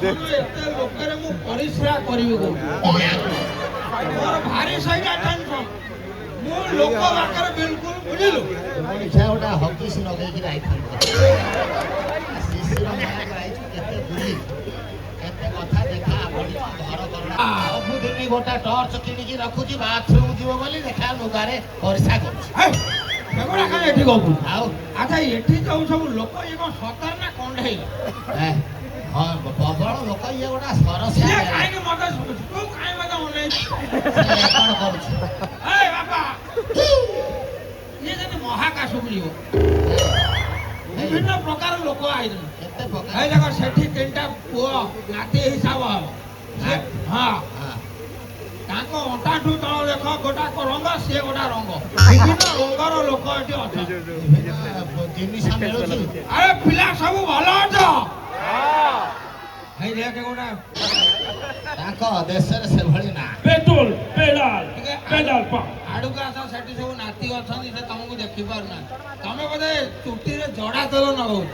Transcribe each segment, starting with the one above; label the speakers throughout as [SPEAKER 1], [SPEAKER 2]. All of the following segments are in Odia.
[SPEAKER 1] ଏତେ ଲୋକରେ ମୁଁ ପରିଶ୍ରା କରିବି କୋଉଠି? ମୋର ଭାରି ସେଇଟା ଟେନସନ। ମୁଁ ଲୋକ ପାଖରେ ବିଲକୁଲ ବୁଝିଲୁ
[SPEAKER 2] ଇଚ୍ଛା ଗୋଟେ ହକିସ ଲଗେଇକି ଯାଇଥାନ୍ତି ଶିଶିର ମେଳାକୁ ଆଇଛୁ କେତେ ବୁଲି କେତେ କଥା ଦେଖା ଘର କରଣା ସବୁଦିନ ଗୋଟେ ଟର୍ଚ୍ଚ କିଣିକି ରଖୁଛି ବାଥରୁମ ଯିବ ବୋଲି ଦେଖା ଲୁଗାରେ ପରିସ୍ରା କରୁଛି
[SPEAKER 1] ସେଗୁଡା କାହିଁ ଏଠି କହୁଛୁ?
[SPEAKER 2] ଆଉ
[SPEAKER 1] ଆଚ୍ଛା ଏଠି ଯୋଉ ସବୁ ଲୋକ ଇଏ କଣ ସତର ନା କଣ୍ଢେଇ?
[SPEAKER 2] ହଁ ପ୍ରବଳ ଲୋକ ଇଏ ଗୋଟେ ସରସିଆ
[SPEAKER 1] କାହିଁକି ମତେ ଶୁଣୁଛୁ? ତୁ କାହିଁ ମତେ ଅନେଇଛୁ?
[SPEAKER 2] କଣ କରୁଛୁ?
[SPEAKER 1] ବାପା ଇଏ ଯେମିତି ମହାକାଶକୁ ଯିବ ବିଭିନ୍ନ ପ୍ରକାର ଲୋକ ଆଇଛନ୍ତି।
[SPEAKER 2] କେତେ ପ୍ରକାର
[SPEAKER 1] ଏଇ ଦେଖ ସେଠି ତିନିଟା ପୁଅ ନାତି ହିସାବ ହବ। ହଁ ତାଙ୍କ ଅଣ୍ଟାଠୁ ତଳ ଦେଖ ଗୋଟାକ ରଙ୍ଗ ସିଏ ଗୋଟା ରଙ୍ଗ ବିଭିନ୍ନ ରଙ୍ଗର ଲୋକ ଏଠି ଅଛନ୍ତି।
[SPEAKER 2] ଜିନିଷ ମିଳୁଛି।
[SPEAKER 1] ଆରେ ପିଲା ସବୁ ଭଲ ଅଛ? ହେଇ ଦେଖ ଗୋଟା
[SPEAKER 2] ତାଙ୍କ ଦେଶରେ ସେଭଳି ନା
[SPEAKER 3] पेट्रोल पेडाल पेडाल पंप
[SPEAKER 1] ଆଡକୁ ଆସ ସେଠି ସବୁ ନାତି ଅଛନ୍ତି ସେ ତମକୁ ଦେଖି ପାରୁନାହାନ୍ତି। ତମେ ବୋଧେ ଚୁଟିରେ ଜଡା ତେଲ ନଗଉଛ।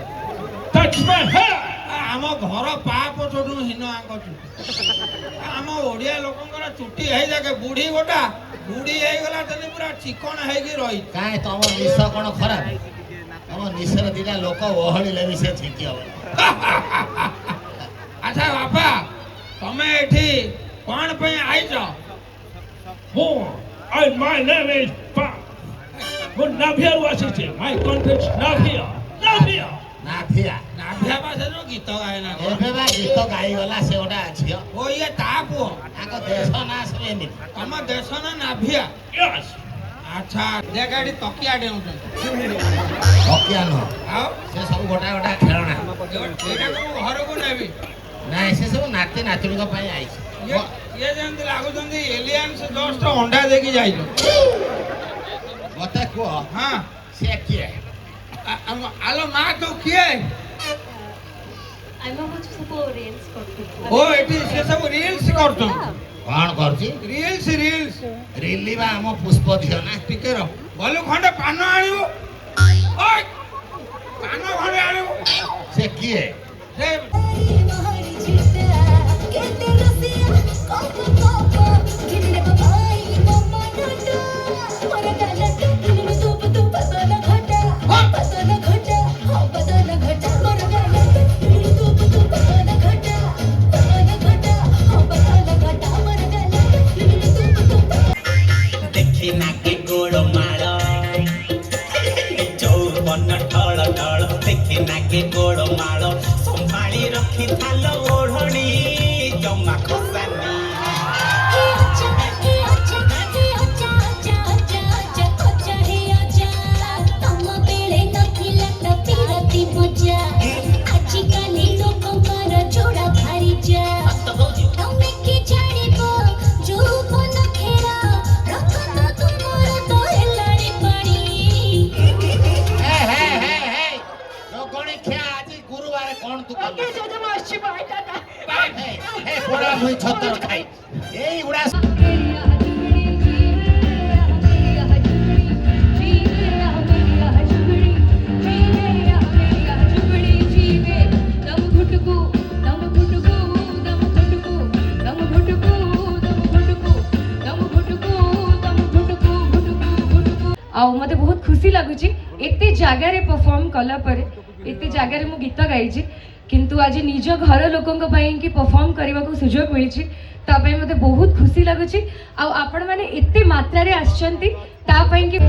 [SPEAKER 3] टच माय हेयर
[SPEAKER 1] ଆମ ଘର ପା ପଛଠୁ ହୀନ ଆଙ୍କ ଚୁଟି। ଆମ ଓଡିଆ ଲୋକଙ୍କର ଚୁଟି ହେଇ ଦେଖେ ବୁଢୀ ଗୋଟା ବୁଢୀ ହେଇଗଲା ତେଣୁ ପୁରା ଚିକଣ ହେଇକି ରହି।
[SPEAKER 2] କାହିଁ ତମ ନିଶ କଣ ଖରାପ? ତମ ନିଶରେ ଦିଟା ଲୋକ ଓହଳିଲେ ବି ସେ ଛିଙ୍କି ହବ।
[SPEAKER 1] ଆଚ୍ଛା ବାପା ତମେ ଏଠି କଣ ପାଇଁ ଆଇଛ?
[SPEAKER 3] more and my name is Pam वो नाभिया वासिचे my country is Navia Navia
[SPEAKER 2] ନାଭିଆ
[SPEAKER 1] ନାଭିଆ ପାଶେ ଯୋଉ ଗୀତ ଗାଏ ନା କଣ?
[SPEAKER 2] ଏବେ ବା ଗୀତ ଗାଇଗଲା ସେ ଗୋଟେ ଝିଅ
[SPEAKER 1] ଓ ଇଏ ତା ପୁଅ?
[SPEAKER 2] ତାଙ୍କ ଦେଶ ନା ସବୁ ଏମିତି
[SPEAKER 1] ତମ ଦେଶ ନା ନାଭିଆ?
[SPEAKER 3] yes
[SPEAKER 1] ଆଚ୍ଛା ଦେଖ ଏଠି ତକିଆ ଡେଉଁଛନ୍ତି।
[SPEAKER 2] ହକିଆ ନୁହଁ
[SPEAKER 1] ଆଉ
[SPEAKER 2] ସେ ସବୁ ଗୋଟା ଗୋଟା ଖେଳଣା।
[SPEAKER 1] ଏଇଟାକୁ ମୁଁ ଘରକୁ ନେବି।
[SPEAKER 2] ନାଇଁ ସେ ସବୁ ନାତି ନାତୁଣୀଙ୍କ ପାଇଁ ଆଇଛି।
[SPEAKER 1] ଇଏ ଯେମିତି ଲାଗୁଛନ୍ତି ଏଲିଆନ୍ସ ଜଷ୍ଟ ଅଣ୍ଡା ଦେଇକି ଯାଇଛନ୍ତି।
[SPEAKER 2] ମତେ କୁହ
[SPEAKER 1] ହଁ
[SPEAKER 2] ସେ କିଏ?
[SPEAKER 1] ଆଲୋ ମା ତୁ କିଏ? ଓ ଏଠି ସେ ସବୁ ରିଲ୍ସ କରୁଛନ୍ତି।
[SPEAKER 2] କଣ କରୁଛି?
[SPEAKER 1] ରିଲ୍ସ ରିଲ୍ସ
[SPEAKER 2] ରିଲି ବା ଆମ ପୁଷ୍ପ ଝିଅ ନା।
[SPEAKER 1] ଟିକେ ରହ ଗଲୁ ଖଣ୍ଡେ ପାନ ଆଣିବୁ। ଓଏ ପାନ ଖଣ୍ଡେ ଆଣିବୁ।
[SPEAKER 2] ସେ କିଏ?
[SPEAKER 1] ସେ
[SPEAKER 4] गोड़ माल संभाली रखी थाल ओढ़नी जमा खसानी
[SPEAKER 2] ଛତର ଖାଇ ଏଇ ଉଡା
[SPEAKER 5] मते बहुत खुशी लगुची एते जगार परफॉर्म कला परे एते जगार मु गीत गाइची किंतु आज निज घर लोकों की परफॉर्म करने को सुजोग मिली तापाई मते बहुत खुशी लगुची आ आपण माने एते मात्रा रे आछंती तापाई कि